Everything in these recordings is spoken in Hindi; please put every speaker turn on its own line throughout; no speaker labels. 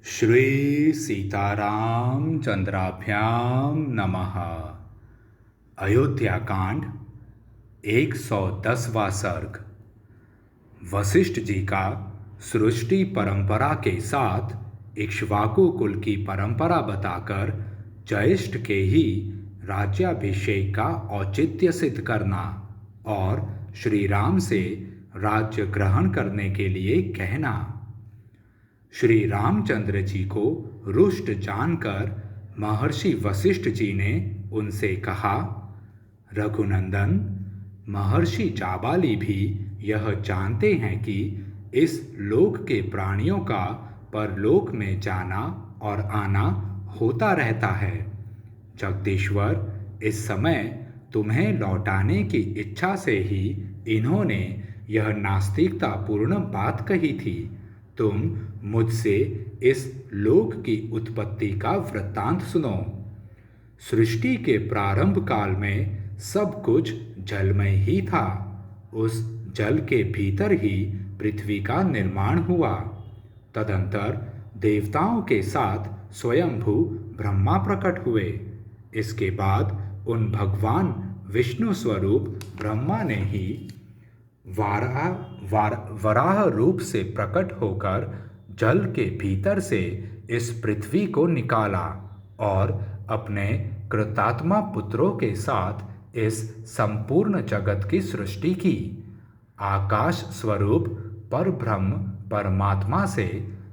श्री सीताराम चंद्राभ्याम नमः। अयोध्या कांड 110वां सर्ग। वशिष्ठ जी का सृष्टि परंपरा के साथ इक्ष्वाकु कुल की परंपरा बताकर ज्येष्ठ के ही राज्याभिषेक का औचित्य सिद्ध करना और श्री राम से राज्य ग्रहण करने के लिए कहना। श्री रामचंद्र जी को रुष्ट जानकर महर्षि वशिष्ठ जी ने उनसे कहा, रघुनंदन, महर्षि जाबाली भी यह जानते हैं कि इस लोक के प्राणियों का परलोक में जाना और आना होता रहता है। जगदीश्वर, इस समय तुम्हें लौटाने की इच्छा से ही इन्होंने यह नास्तिकतापूर्ण बात कही थी। तुम मुझसे इस लोक की उत्पत्ति का वृत्तांत सुनो। सृष्टि के प्रारंभ काल में सब कुछ जलमय ही था। उस जल के भीतर ही पृथ्वी का निर्माण हुआ। तदंतर देवताओं के साथ स्वयंभू ब्रह्मा प्रकट हुए। इसके बाद उन भगवान विष्णु स्वरूप ब्रह्मा ने ही वराह रूप से प्रकट होकर जल के भीतर से इस पृथ्वी को निकाला और अपने कृतात्मा पुत्रों के साथ इस संपूर्ण जगत की सृष्टि की। आकाश स्वरूप परब्रह्म परमात्मा से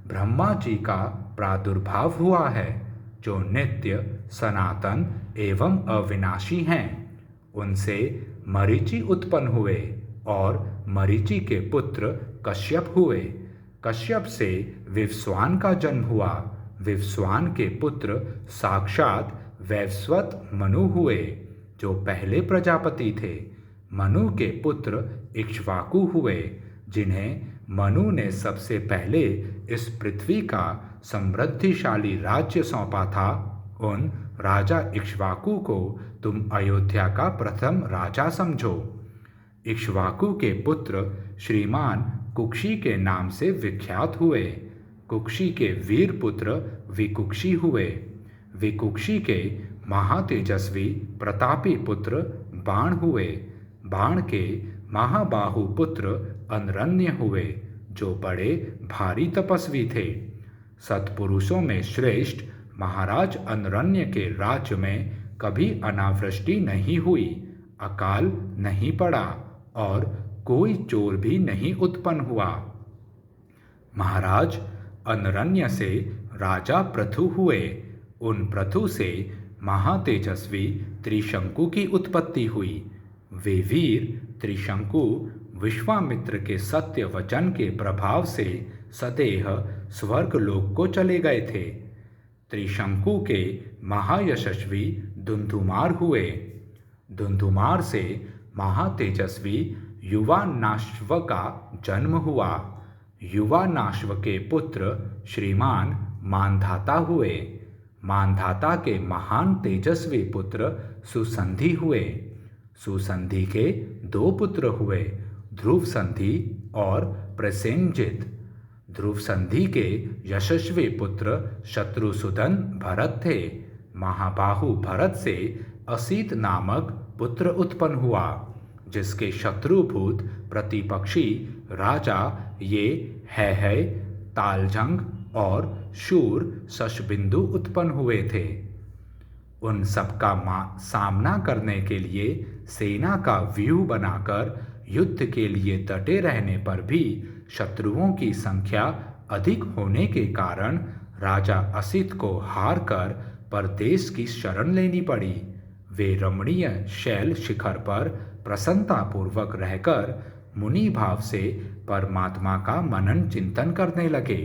ब्रह्मा जी का प्रादुर्भाव हुआ है, जो नित्य सनातन एवं अविनाशी हैं। उनसे मरीचि उत्पन्न हुए और मरीचि के पुत्र कश्यप हुए। कश्यप से विवस्वान का जन्म हुआ। विवस्वान के पुत्र साक्षात वैवस्वत मनु हुए, जो पहले प्रजापति थे। मनु के पुत्र इक्ष्वाकु हुए, जिन्हें मनु ने सबसे पहले इस पृथ्वी का समृद्धिशाली राज्य सौंपा था। उन राजा इक्ष्वाकु को तुम अयोध्या का प्रथम राजा समझो। इक्ष्वाकु के पुत्र श्रीमान कुक्षी के नाम से विख्यात हुए। कुक्षी के वीर पुत्र विकुक्षी हुए। विकुक्षी के महातेजस्वी प्रतापी पुत्र बाण हुए। बाण के महाबाहु पुत्र अनरण्य हुए, जो बड़े भारी तपस्वी थे। सत्पुरुषों में श्रेष्ठ महाराज अनरण्य के राज्य में कभी अनावृष्टि नहीं हुई, अकाल नहीं पड़ा और कोई चोर भी नहीं उत्पन्न हुआ। महाराज अनरण्य से राजा पृथु हुए। उन पृथु से महातेजस्वी त्रिशंकु की उत्पत्ति हुई। वे वीर त्रिशंकु विश्वामित्र के सत्य वचन के प्रभाव से सदेह स्वर्गलोक को चले गए थे। त्रिशंकु के महायशस्वी धुंधुमार हुए। धुंधुमार से महातेजस्वी युवानाश्व का जन्म हुआ। युवानाश्व के पुत्र श्रीमान मानधाता हुए। मानधाता के महान तेजस्वी पुत्र सुसंधि हुए। सुसंधि के दो पुत्र हुए, ध्रुव संधि और प्रसेनजित। ध्रुव संधि के यशस्वी पुत्र शत्रुसूदन भरत थे। महाबाहु भरत से असित नामक पुत्र उत्पन्न हुआ, जिसके शत्रुभूत प्रतिपक्षी राजा ये है तालजंग और शूर शशबिंदु उत्पन्न हुए थे। उन सबका सामना करने के लिए सेना का व्यूह बनाकर युद्ध के लिए डटे रहने पर भी शत्रुओं की संख्या अधिक होने के कारण राजा असित को हार कर परदेश की शरण लेनी पड़ी। वे रमणीय शैल शिखर पर प्रसन्नतापूर्वक रहकर मुनि भाव से परमात्मा का मनन चिंतन करने लगे।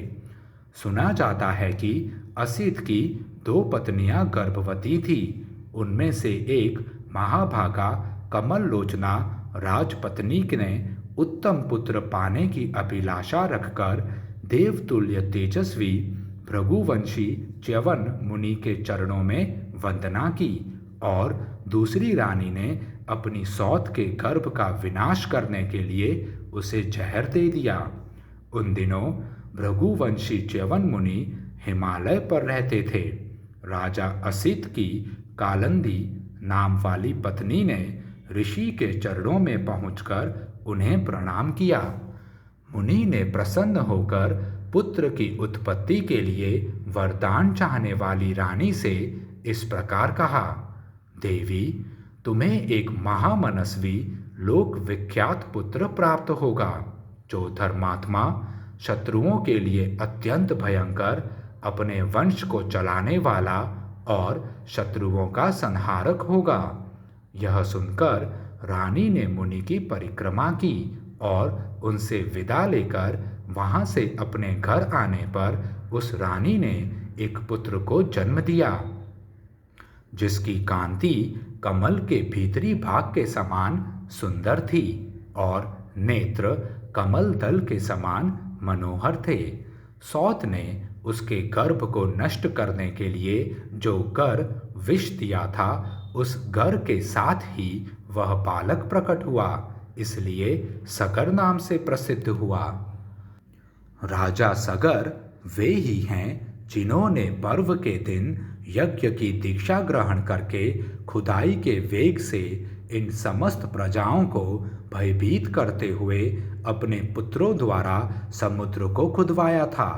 सुना जाता है कि असित की दो पत्नियां गर्भवती थी। उनमें से एक महाभागा कमल लोचना राजपत्नी ने उत्तम पुत्र पाने की अभिलाषा रखकर देवतुल्य तेजस्वी भृगुवंशी च्यवन मुनि के चरणों में वंदना की और दूसरी रानी ने अपनी सौत के गर्भ का विनाश करने के लिए उसे जहर दे दिया। उन दिनों भृगुवंशी च्यवन मुनि हिमालय पर रहते थे। राजा असित की कालंदी नाम वाली पत्नी ने ऋषि के चरणों में पहुंचकर उन्हें प्रणाम किया। मुनि ने प्रसन्न होकर पुत्र की उत्पत्ति के लिए वरदान चाहने वाली रानी से इस प्रकार कहा, देवी, तुम्हें एक महामनस्वी लोक विख्यात पुत्र प्राप्त होगा, जो धर्मात्मा, शत्रुओं के लिए अत्यंत भयंकर, अपने वंश को चलाने वाला और शत्रुओं का संहारक होगा। यह सुनकर रानी ने मुनि की परिक्रमा की और उनसे विदा लेकर वहां से अपने घर आने पर उस रानी ने एक पुत्र को जन्म दिया, जिसकी कांति कमल के भीतरी भाग के समान सुंदर थी और नेत्र कमल दल के समान मनोहर थे। सौत ने उसके गर्भ को नष्ट करने के लिए जो गर विष दिया था, उस गर के साथ ही वह बालक प्रकट हुआ, इसलिए सगर नाम से प्रसिद्ध हुआ। राजा सगर वे ही हैं जिन्होंने पर्व के दिन यज्ञ की दीक्षा ग्रहण करके खुदाई के वेग से इन समस्त प्रजाओं को भयभीत करते हुए अपने पुत्रों द्वारा समुद्र को खुदवाया था।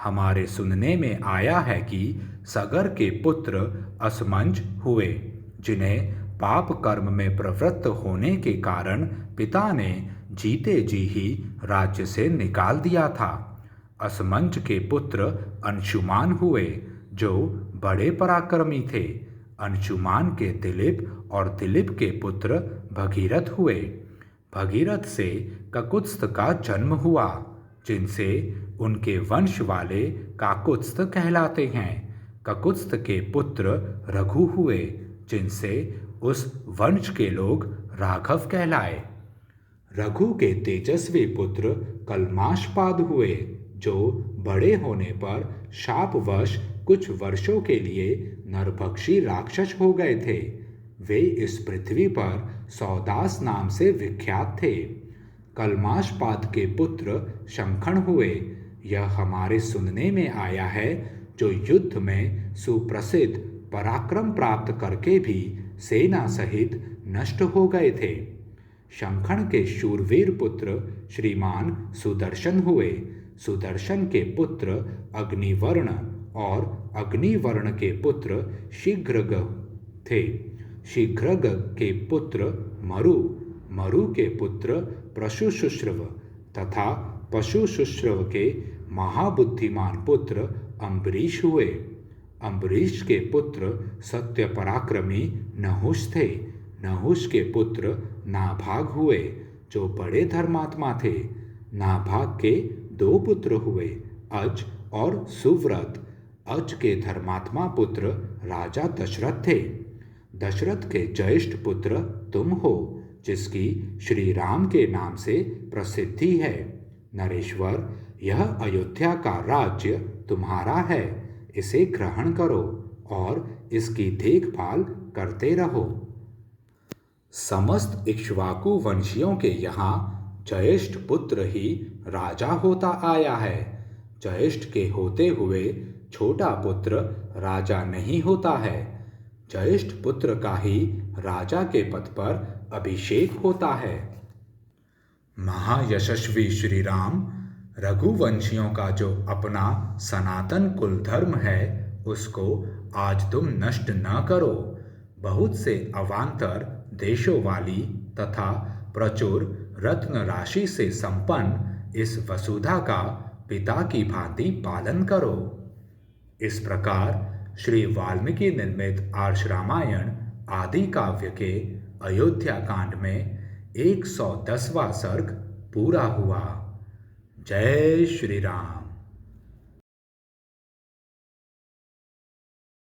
हमारे सुनने में आया है कि सगर के पुत्र असमंज हुए, जिन्हें पाप कर्म में प्रवृत्त होने के कारण पिता ने जीते जी ही राज्य से निकाल दिया था। असमंज के पुत्र अंशुमान हुए, जो बड़े पराक्रमी थे। अंशुमान के दिलीप और दिलीप के पुत्र भगीरथ हुए। भगीरथ से ककुत्स्थ का जन्म हुआ, जिनसे उनके वंश वाले काकुत्स्थ कहलाते हैं। ककुत्स्थ के पुत्र रघु हुए, जिनसे उस वंश के लोग राघव कहलाए। रघु के तेजस्वी पुत्र कलमाशपाद हुए, जो बड़े होने पर शापवश कुछ वर्षों के लिए नरभक्षी राक्षस हो गए थे। वे इस पृथ्वी पर सौदास नाम से विख्यात थे। कलमाशपाद के पुत्र शंखण हुए। यह हमारे सुनने में आया है, जो युद्ध में सुप्रसिद्ध पराक्रम प्राप्त करके भी सेना सहित नष्ट हो गए थे। शंखण के शूरवीर पुत्र श्रीमान सुदर्शन हुए। सुदर्शन के पुत्र अग्निवर्ण और अग्निवर्ण के पुत्र शीघ्रग थे। शीघ्रग के पुत्र मरु, मरु के पुत्र पशुशुश्रव तथा पशुशुश्रव के महाबुद्धिमान पुत्र अम्बरीश हुए। अम्बरीश के पुत्र सत्य पराक्रमी नहुष थे। नहुष के पुत्र नाभाग हुए, जो बड़े धर्मात्मा थे। नाभाग के 2 पुत्र हुए, अज और सुव्रत। अज के धर्मात्मा पुत्र राजा दशरथ थे। दशरथ के ज्येष्ठ पुत्र तुम हो, जिसकी श्री राम के नाम से प्रसिद्धि है। नरेश्वर, यह अयोध्या का राज्य तुम्हारा है। इसे ग्रहण करो और इसकी देखभाल करते रहो। समस्त इक्ष्वाकु वंशियों के यहाँ ज्येष्ठ पुत्र ही राजा होता आया है। ज्येष्ठ के होते हुए छोटा पुत्र राजा नहीं होता है। ज्येष्ठ पुत्र का ही राजा के पद पर अभिषेक होता है। महायशस्वी श्री राम रघुवंशियों का जो अपना सनातन कुल धर्म है, उसको आज तुम नष्ट न करो। बहुत से अवान्तर देशों वाली तथा प्रचुर रत्न राशि से संपन्न इस वसुधा का पिता की भांति पालन करो। इस प्रकार श्री वाल्मीकि निर्मित आर्ष रामायण आदि काव्य के अयोध्या कांड में 110वां सर्ग पूरा हुआ। जय श्री राम।